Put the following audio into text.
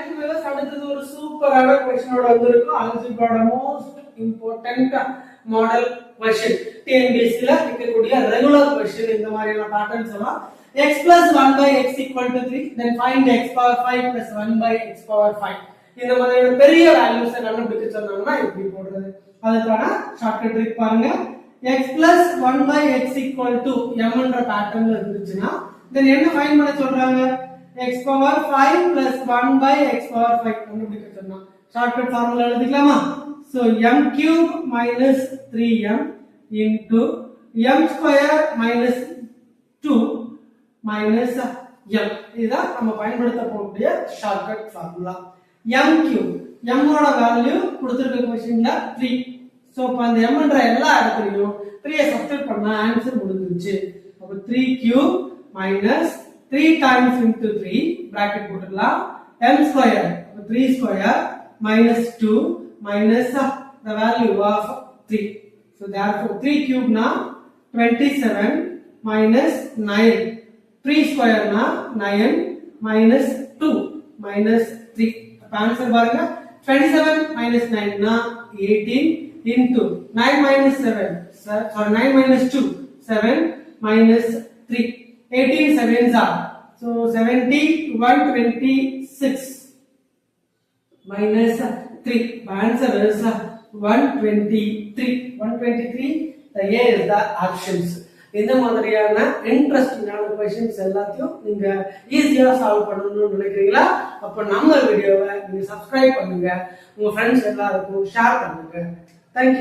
அடுத்தது ஒரு சூப்பரான क्वेश्चनோட வந்திருக்கும். அல்ஜிப்ராவோட மோஸ்ட் இம்பார்ட்டன்ட் மாடல் क्वेश्चन. டிஎன்பிஎஸ்சில இருக்கக்கூடிய ரெகுலர் क्वेश्चन. இந்த மாதிரியான பேட்டர்ன்ஸ் எல்லாம் x plus 1 by x equal to 3, then find x power 5 plus 1 by x power 5. இந்த மாதிரியான பெரிய வேல்யூஸ் கண்டுபிடிக்க சொன்னாங்கன்னா எப்படி போடுறது? அதுக்கான ஷார்ட்கட் ட்ரிக் பாருங்க. x plus 1 by x equal to m என்ற பேட்டர்ன்ல இருந்துச்சுன்னா then என்ன ஃபைண்ட் பண்ண சொல்றாங்க? x power 5 plus 1 by x power 5 கண்டுபிடிக்க சொன்னா ஷார்ட்கட் ஃபார்முலா எழுதிக்கலாமா? so m cube minus 3m into m square minus 2 minus m. இதுதான் நம்ம பயன்படுத்த போகக்கூடிய shortcut formula. m cube m ஓட வேல்யூ கொடுத்திருக்க क्वेश्चनல 3. சோ அப்ப அந்த m என்ற எல்லா இடத்துலயும் 3 ஐ சப்ஸ்டிட்யூட் பண்ணா ஆன்சர் முடிஞ்சிருச்சு. அப்ப 3 cube minus 3 times into 3 bracket போட்டுடலாம். m square 3 square minus 2 minus the value of 3. So therefore 3 cube na 27 minus 9. 3 square na 9 minus 2 minus 3. அப்ப ஆன்சர் பாருங்க 27 minus 9 na 18 into 9 minus 7 sorry 9 minus 2 7 minus 3. 18 sevens are so 70 126 minus 3. Answer is 123. 123. The A is the options. இந்த மாதிரியான இன்ட்ரெஸ்டிங்கான questions எல்லாத்தையும் நீங்க ஈஸியா solve பண்ணணும்னு நினைக்கிறீங்களா? அப்ப நம்ம வீடியோவை நீங்க சப்ஸ்கிரைப் பண்ணுங்க, உங்க ஃப்ரெண்ட்ஸ் எல்லாருக்கும் ஷேர் பண்ணுங்க. Thank you.